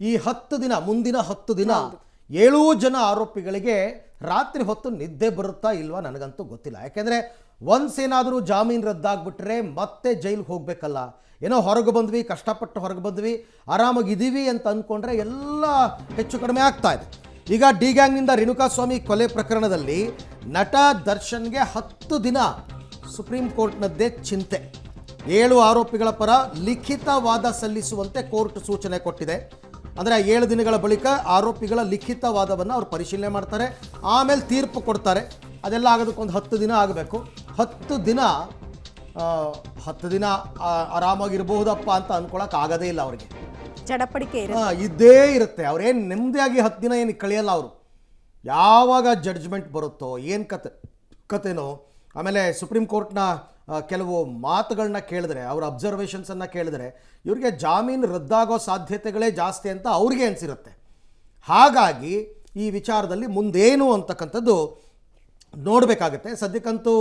ಈ 10 ದಿನ, ಮುಂದಿನ 10 ದಿನ 7 ಜನ ಆರೋಪಿಗಳಿಗೆ ರಾತ್ರಿ ಹೊತ್ತು ನಿದ್ದೆ ಬರುತ್ತಾ ಇಲ್ವಾ ನನಗಂತೂ ಗೊತ್ತಿಲ್ಲ. ಯಾಕೆಂದರೆ ಒನ್ಸ್ ಏನಾದರೂ ಜಾಮೀನು ರದ್ದಾಗ್ಬಿಟ್ರೆ ಮತ್ತೆ ಜೈಲಿಗೆ ಹೋಗಬೇಕಲ್ಲ. ಏನೋ ಹೊರಗೆ ಬಂದ್ವಿ, ಕಷ್ಟಪಟ್ಟು ಹೊರಗೆ ಬಂದ್ವಿ, ಆರಾಮಾಗಿದ್ದೀವಿ ಅಂತ ಅಂದ್ಕೊಂಡ್ರೆ ಎಲ್ಲ ಹೆಚ್ಚು ಕಡಿಮೆ ಆಗ್ತಾ ಇದೆ. ಈಗ ಡಿ ಗ್ಯಾಂಗ್ನಿಂದ ರೇಣುಕಾಸ್ವಾಮಿ ಕೊಲೆ ಪ್ರಕರಣದಲ್ಲಿ ನಟ ದರ್ಶನ್ಗೆ 10 ದಿನ ಸುಪ್ರೀಂ ಕೋರ್ಟ್ನದ್ದೇ ಚಿಂತೆ. 7 ಆರೋಪಿಗಳ ಪರ ಲಿಖಿತ ವಾದ ಸಲ್ಲಿಸುವಂತೆ ಕೋರ್ಟ್ ಸೂಚನೆ ಕೊಟ್ಟಿದೆ. ಅಂದರೆ 7 ದಿನಗಳ ಬಳಿಕ ಆರೋಪಿಗಳ ಲಿಖಿತ ವಾದವನ್ನು ಅವರು ಪರಿಶೀಲನೆ ಮಾಡ್ತಾರೆ, ಆಮೇಲೆ ತೀರ್ಪು ಕೊಡ್ತಾರೆ. ಅದೆಲ್ಲ ಆಗೋದಕ್ಕೊಂದು 10 ದಿನ ಆಗಬೇಕು. 10 ದಿನ ಆರಾಮಾಗಿರಬಹುದಪ್ಪ ಅಂತ ಅಂದ್ಕೊಳಕ್ಕೆ ಆಗೋದೇ ಇಲ್ಲ ಅವರಿಗೆ. ಚಡಪಡಿಕೆ ಇದ್ದೇ ಇರುತ್ತೆ. ಅವ್ರೇನು ನೆಮ್ಮದಿಯಾಗಿ 10 ದಿನ ಏನು ಕಳೆಯಲ್ಲ ಅವರು. ಯಾವಾಗ ಜಡ್ಜ್ಮೆಂಟ್ ಬರುತ್ತೋ ಏನು ಕತೆನೋ, ಆಮೇಲೆ ಸುಪ್ರೀಂ ಕೋರ್ಟ್ನ ಕೆಲವು ಮಾತುಗಳನ್ನ ಕೇಳಿದ್ರೆ, ಅವರ ಅಬ್ಸರ್ವೇಷನ್ಸನ್ನು ಕೇಳಿದ್ರೆ ಇವ್ರಿಗೆ ಜಾಮೀನು ರದ್ದಾಗೋ ಸಾಧ್ಯತೆಗಳೇ ಜಾಸ್ತಿ ಅಂತ ಅವ್ರಿಗೆ ಅನಿಸಿರುತ್ತೆ. ಹಾಗಾಗಿ ಈ ವಿಚಾರದಲ್ಲಿ ಮುಂದೇನು ಅಂತಕ್ಕಂಥದ್ದು ನೋಡಬೇಕಾಗತ್ತೆ. ಸದ್ಯಕ್ಕಂತೂ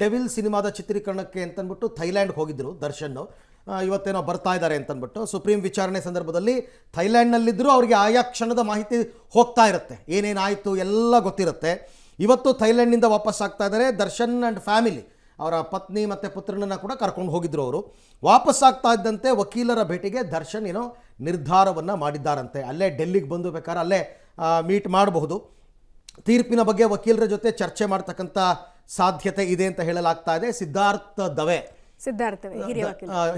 ಡೆವಿಲ್ ಸಿನಿಮಾದ ಚಿತ್ರೀಕರಣಕ್ಕೆ ಅಂತಂದ್ಬಿಟ್ಟು ಥೈಲ್ಯಾಂಡ್ಗೆ ಹೋಗಿದ್ದರು ದರ್ಶನ್ನು. ಇವತ್ತೇನೋ ಬರ್ತಾ ಇದ್ದಾರೆ ಅಂತಂದ್ಬಿಟ್ಟು ಸುಪ್ರೀಂ ವಿಚಾರಣೆ ಸಂದರ್ಭದಲ್ಲಿ ಥೈಲ್ಯಾಂಡ್ನಲ್ಲಿದ್ದರೂ ಅವರಿಗೆ ಆಯಾ ಕ್ಷಣದ ಮಾಹಿತಿ ಹೋಗ್ತಾ ಇರುತ್ತೆ, ಏನೇನಾಯಿತು ಎಲ್ಲ ಗೊತ್ತಿರುತ್ತೆ. ಇವತ್ತು ಥೈಲ್ಯಾಂಡ್ನಿಂದ ವಾಪಸ್ ಆಗ್ತಾ ಇದ್ದಾರೆ. ದರ್ಶನ್ ಆ್ಯಂಡ್ ಫ್ಯಾಮಿಲಿ, ಅವರ ಪತ್ನಿ ಮತ್ತು ಪುತ್ರನನ್ನು ಕೂಡ ಕರ್ಕೊಂಡು ಹೋಗಿದ್ರು. ಅವರು ವಾಪಸ್ ಆಗ್ತಾ ಇದ್ದಂತೆ ವಕೀಲರ ಭೇಟಿಗೆ ದರ್ಶನ್ ಏನೋ ನಿರ್ಧಾರವನ್ನು ಮಾಡಿದ್ದಾರಂತೆ. ಅಲ್ಲೇ ಡೆಲ್ಲಿಗೆ ಬಂದು ಬೇಕಾದ್ರೆ ಅಲ್ಲೇ ಮೀಟ್ ಮಾಡಬಹುದು. ತೀರ್ಪಿನ ಬಗ್ಗೆ ವಕೀಲರ ಜೊತೆ ಚರ್ಚೆ ಮಾಡ್ತಕ್ಕಂಥ ಸಾಧ್ಯತೆ ಇದೆ ಅಂತ ಹೇಳಲಾಗ್ತಾ ಇದೆ. ಸಿದ್ಧಾರ್ಥ ದವೆ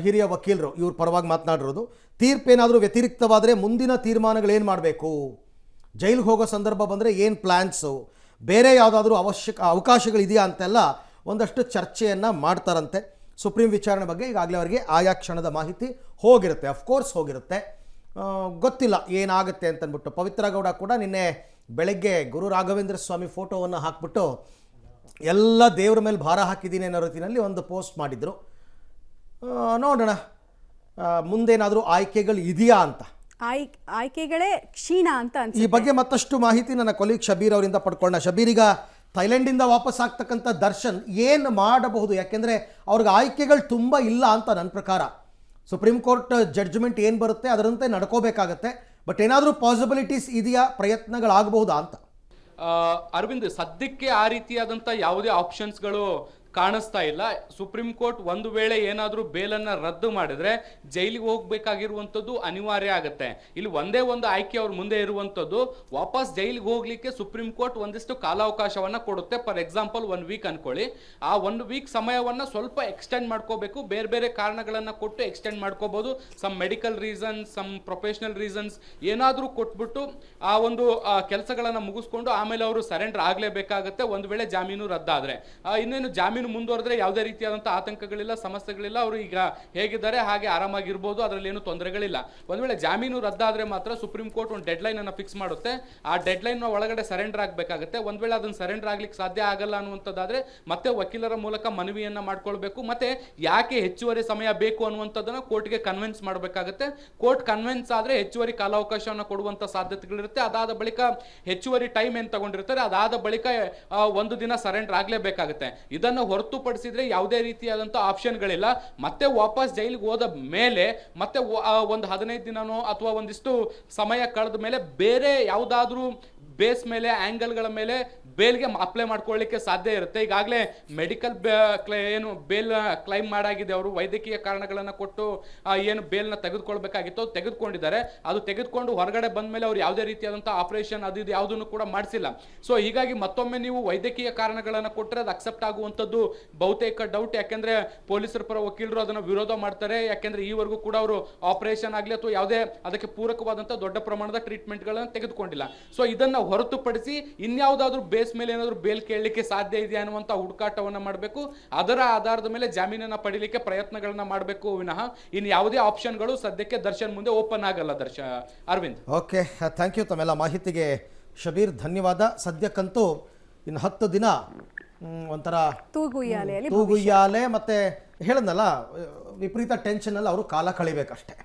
ಹಿರಿಯ ವಕೀಲರು ಇವ್ರ ಪರವಾಗಿ ಮಾತನಾಡಿರೋದು. ತೀರ್ಪೇನಾದರೂ ವ್ಯತಿರಿಕ್ತವಾದರೆ ಮುಂದಿನ ತೀರ್ಮಾನಗಳೇನು ಮಾಡಬೇಕು, ಜೈಲಿಗೆ ಹೋಗೋ ಸಂದರ್ಭ ಬಂದರೆ ಏನು ಪ್ಲ್ಯಾನ್ಸು, ಬೇರೆ ಯಾವುದಾದ್ರೂ ಅವಕಾಶಗಳಿದೆಯಾ ಅಂತೆಲ್ಲ ಒಂದಷ್ಟು ಚರ್ಚೆಯನ್ನು ಮಾಡ್ತಾರಂತೆ. ಸುಪ್ರೀಂ ವಿಚಾರಣೆ ಬಗ್ಗೆ ಈಗಾಗಲೇ ಅವರಿಗೆ ಆಯಾ ಕ್ಷಣದ ಮಾಹಿತಿ ಹೋಗಿರುತ್ತೆ, ಅಫ್ಕೋರ್ಸ್ ಹೋಗಿರುತ್ತೆ. ಗೊತ್ತಿಲ್ಲ ಏನಾಗುತ್ತೆ ಅಂತಂದ್ಬಿಟ್ಟು. ಪವಿತ್ರ ಗೌಡ ಕೂಡ ನಿನ್ನೆ ಬೆಳಗ್ಗೆ ಗುರು ರಾಘವೇಂದ್ರ ಸ್ವಾಮಿ ಫೋಟೋವನ್ನು ಹಾಕ್ಬಿಟ್ಟು ಎಲ್ಲ ದೇವ್ರ ಮೇಲೆ ಭಾರ ಹಾಕಿದ್ದೀನಿ ಅನ್ನೋ ರೀತಿಯಲ್ಲಿ ಒಂದು ಪೋಸ್ಟ್ ಮಾಡಿದರು. ನೋಡೋಣ ಮುಂದೇನಾದರೂ ಆಯ್ಕೆಗಳು ಇದೆಯಾ ಅಂತ. ಆಯ್ಕೆಗಳೇ ಕ್ಷೀಣ ಅಂತ ಈ ಬಗ್ಗೆ ಮತ್ತಷ್ಟು ಮಾಹಿತಿ ನನ್ನ ಕೊಲೀಗ್ ಶಬೀರ್ ಅವರಿಂದ ಪಡ್ಕೊಳ್ಳೋಣ. ಶಬೀರ್, ಈಗ ಥೈಲ್ಯಾಂಡಿಂದ ವಾಪಸ್ ಆಗ್ತಕ್ಕಂಥ ದರ್ಶನ್ ಏನು ಮಾಡಬಹುದು? ಯಾಕೆಂದರೆ ಅವ್ರಿಗೆ ಆಯ್ಕೆಗಳು ತುಂಬ ಇಲ್ಲ ಅಂತ ನನ್ನ ಪ್ರಕಾರ. ಸುಪ್ರೀಂ ಕೋರ್ಟ್ ಜಡ್ಜ್ಮೆಂಟ್ ಏನು ಬರುತ್ತೆ ಅದರಂತೆ ನಡ್ಕೋಬೇಕಾಗತ್ತೆ. ಬಟ್ ಏನಾದರೂ ಪಾಸಿಬಿಲಿಟೀಸ್ ಇದೆಯಾ, ಪ್ರಯತ್ನಗಳಾಗಬಹುದಾ ಅಂತ? ಅರವಿಂದ್, ಸದ್ಯಕ್ಕೆ ಆ ರೀತಿಯಾದಂಥ ಯಾವುದೇ ಆಪ್ಷನ್ಸ್ಗಳು ಕಾಣಿಸ್ತಾ ಇಲ್ಲ. ಸುಪ್ರೀಂ ಕೋರ್ಟ್ ಒಂದು ವೇಳೆ ಏನಾದರೂ ಬೇಲನ್ನು ರದ್ದು ಮಾಡಿದ್ರೆ ಜೈಲಿಗೆ ಹೋಗಬೇಕಾಗಿರುವಂಥದ್ದು ಅನಿವಾರ್ಯ ಆಗುತ್ತೆ. ಇಲ್ಲಿ ಒಂದೇ ಒಂದು ಆಯ್ಕೆ ಅವ್ರ ಮುಂದೆ ಇರುವಂಥದ್ದು, ವಾಪಸ್ ಜೈಲಿಗೆ ಹೋಗ್ಲಿಕ್ಕೆ ಸುಪ್ರೀಂ ಕೋರ್ಟ್ ಒಂದಿಷ್ಟು ಕಾಲಾವಕಾಶವನ್ನು ಕೊಡುತ್ತೆ. ಫಾರ್ ಎಕ್ಸಾಂಪಲ್ 1 ವೀಕ್ ಅನ್ಕೊಳ್ಳಿ. ಆ 1 ವೀಕ್ ಸಮಯವನ್ನು ಸ್ವಲ್ಪ ಎಕ್ಸ್ಟೆಂಡ್ ಮಾಡ್ಕೋಬೇಕು. ಬೇರೆ ಬೇರೆ ಕಾರಣಗಳನ್ನು ಕೊಟ್ಟು ಎಕ್ಸ್ಟೆಂಡ್ ಮಾಡ್ಕೋಬಹುದು. Some medical reasons, some professional reasons ಏನಾದರೂ ಕೊಟ್ಬಿಟ್ಟು ಆ ಒಂದು ಕೆಲಸಗಳನ್ನು ಮುಗಿಸ್ಕೊಂಡು ಆಮೇಲೆ ಅವರು ಸರೆಂಡರ್ ಆಗಲೇಬೇಕಾಗುತ್ತೆ ಒಂದು ವೇಳೆ ಜಾಮೀನು ರದ್ದಾದರೆ. ಇನ್ನೇನು ಜಾಮೀನು ಮುಂದುವರೆದ್ರೆ ಯಾವುದೇ ರೀತಿಯಾದಂಥ ಆತಂಕಗಳಿಲ್ಲ, ಸಮಸ್ಯೆಗಳಿಲ್ಲ. ಅವರು ಈಗ ಹೇಗಿದ್ದಾರೆ ಹಾಗೆ ಆರಾಮಾಗಿರ್ಬೋದು, ಅದರಲ್ಲಿ ಏನು ತೊಂದರೆಗಳಿಲ್ಲ. ಒಂದು ವೇಳೆ ಜಾಮೀನು ರದ್ದಾದರೆ ಮಾತ್ರ ಸುಪ್ರೀಂ ಕೋರ್ಟ್ ಒಂದು ಡೆಡ್ಲೈನ್ ಅನ್ನು ಫಿಕ್ಸ್ ಮಾಡುತ್ತೆ. ಆ ಡೆಡ್ಲೈನ್ ಒಳಗಡೆ ಸರೆಂಡರ್ ಆಗಬೇಕಾಗುತ್ತೆ. ಒಂದು ವೇಳೆ ಅದನ್ನು ಸರೆಂಡರ್ ಆಗ್ಲಿಕ್ಕೆ ಸಾಧ್ಯ ಆಗಲ್ಲ ಅನ್ನುವಂಥದ್ದಾದ್ರೆ ಮತ್ತೆ ವಕೀಲರ ಮೂಲಕ ಮನವಿಯನ್ನ ಮಾಡ್ಕೊಳ್ಬೇಕು. ಮತ್ತೆ ಯಾಕೆ ಹೆಚ್ಚುವರಿ ಸಮಯ ಬೇಕು ಅನ್ನುವಂಥದ್ದನ್ನು ಕೋರ್ಟ್ಗೆ ಕನ್ವಿನ್ಸ್ ಮಾಡಬೇಕಾಗುತ್ತೆ. ಕೋರ್ಟ್ ಕನ್ವಿನ್ಸ್ ಆದರೆ ಹೆಚ್ಚುವರಿ ಕಾಲಾವಕಾಶವನ್ನು ಕೊಡುವಂಥ ಸಾಧ್ಯತೆಗಳಿರುತ್ತೆ. ಅದಾದ ಬಳಿಕ ಹೆಚ್ಚುವರಿ ಟೈಮ್ ಏನು ತಗೊಂಡಿರ್ತಾರೆ ಅದಾದ ಬಳಿಕ 1 ದಿನ ಸರೆಂಡರ್ ಆಗಲೇಬೇಕಾಗುತ್ತೆ. ಇದನ್ನು ಹೊರತುಪಡಿಸಿದ್ರೆ ಯಾವುದೇ ರೀತಿಯಾದಂಥ ಆಪ್ಷನ್ಗಳಿಲ್ಲ. ಮತ್ತೆ ವಾಪಸ್ ಜೈಲಿಗೆ ಹೋದ ಮೇಲೆ ಮತ್ತೆ ಒಂದು 15 ದಿನನೋ ಅಥವಾ ಒಂದಿಷ್ಟು ಸಮಯ ಕಳೆದ ಮೇಲೆ ಬೇರೆ ಯಾವುದಾದ್ರೂ ಬೇಸ್ ಮೇಲೆ, ಆ್ಯಂಗಲ್ಗಳ ಮೇಲೆ ಬೇಲ್ಗೆ ಅಪ್ಲೈ ಮಾಡ್ಕೊಳ್ಳಿಕ್ಕೆ ಸಾಧ್ಯ ಇರುತ್ತೆ. ಈಗಾಗಲೇ ಮೆಡಿಕಲ್ ಏನು ಬೇಲ್ ಕ್ಲೈಮ್ ಮಾಡಾಗಿದೆ. ಅವರು ವೈದ್ಯಕೀಯ ಕಾರಣಗಳನ್ನು ಕೊಟ್ಟು ಏನು ಬೇಲ್ನ ತೆಗೆದುಕೊಳ್ಬೇಕಾಗಿತ್ತು ಅದು ತೆಗೆದುಕೊಂಡಿದ್ದಾರೆ. ಅದು ತೆಗೆದುಕೊಂಡು ಹೊರಗಡೆ ಬಂದ ಮೇಲೆ ಅವ್ರು ಯಾವುದೇ ರೀತಿಯಾದಂಥ ಆಪರೇಷನ್ ಅದು ಇದು ಯಾವುದನ್ನು ಕೂಡ ಮಾಡಿಸಿಲ್ಲ. ಸೊ ಹೀಗಾಗಿ ಮತ್ತೊಮ್ಮೆ ನೀವು ವೈದ್ಯಕೀಯ ಕಾರಣಗಳನ್ನು ಕೊಟ್ಟರೆ ಅದು ಅಕ್ಸೆಪ್ಟ್ ಆಗುವಂಥದ್ದು ಬಹುತೇಕ ಡೌಟ್. ಯಾಕೆಂದರೆ ಪೊಲೀಸರ ಪರ ವಕೀಲರು ಅದನ್ನು ವಿರೋಧ ಮಾಡ್ತಾರೆ. ಯಾಕೆಂದರೆ ಈವರೆಗೂ ಕೂಡ ಅವರು ಆಪರೇಷನ್ ಆಗಲಿ ಅಥವಾ ಯಾವುದೇ ಅದಕ್ಕೆ ಪೂರಕವಾದಂಥ ದೊಡ್ಡ ಪ್ರಮಾಣದ ಟ್ರೀಟ್ಮೆಂಟ್ಗಳನ್ನು ತೆಗೆದುಕೊಂಡಿಲ್ಲ. ಸೊ ಇದನ್ನು ಹೊರತುಪಡಿಸಿ ಇನ್ಯಾವುದಾದ್ರೂ ಬೇಸ್ ಮೇಲೆ ಏನಾದರೂ ಬೇಲ್ ಕೇಳಲಿಕ್ಕೆ ಸಾಧ್ಯ ಇದೆಯಾ ಅನ್ನುವಂಥ ಹುಡುಕಾಟವನ್ನು ಮಾಡಬೇಕು. ಅದರ ಆಧಾರದ ಮೇಲೆ ಜಾಮೀನನ್ನು ಪಡೀಲಿಕ್ಕೆ ಪ್ರಯತ್ನಗಳನ್ನ ಮಾಡಬೇಕು ವಿನಃ ಇನ್ನು ಯಾವುದೇ ಆಪ್ಷನ್ಗಳು ಸದ್ಯಕ್ಕೆ ದರ್ಶನ್ ಮುಂದೆ ಓಪನ್ ಆಗಲ್ಲ. ಅರವಿಂದ್, ಓಕೆ, ಥ್ಯಾಂಕ್ ಯು ತಮ್ಮೆಲ್ಲ ಮಾಹಿತಿಗೆ ಶಬೀರ್, ಧನ್ಯವಾದ. ಸದ್ಯಕ್ಕಂತೂ ಇನ್ನು 10 ದಿನ ಒಂಥರ ತೂಗುಯ್ಯಾಲೆ ಮತ್ತೆ ಹೇಳದ್ನಲ್ಲ ವಿಪರೀತ ಟೆನ್ಷನ್ ಅಲ್ಲಿ ಅವರು ಕಾಲ ಕಳಿಬೇಕಷ್ಟೇ.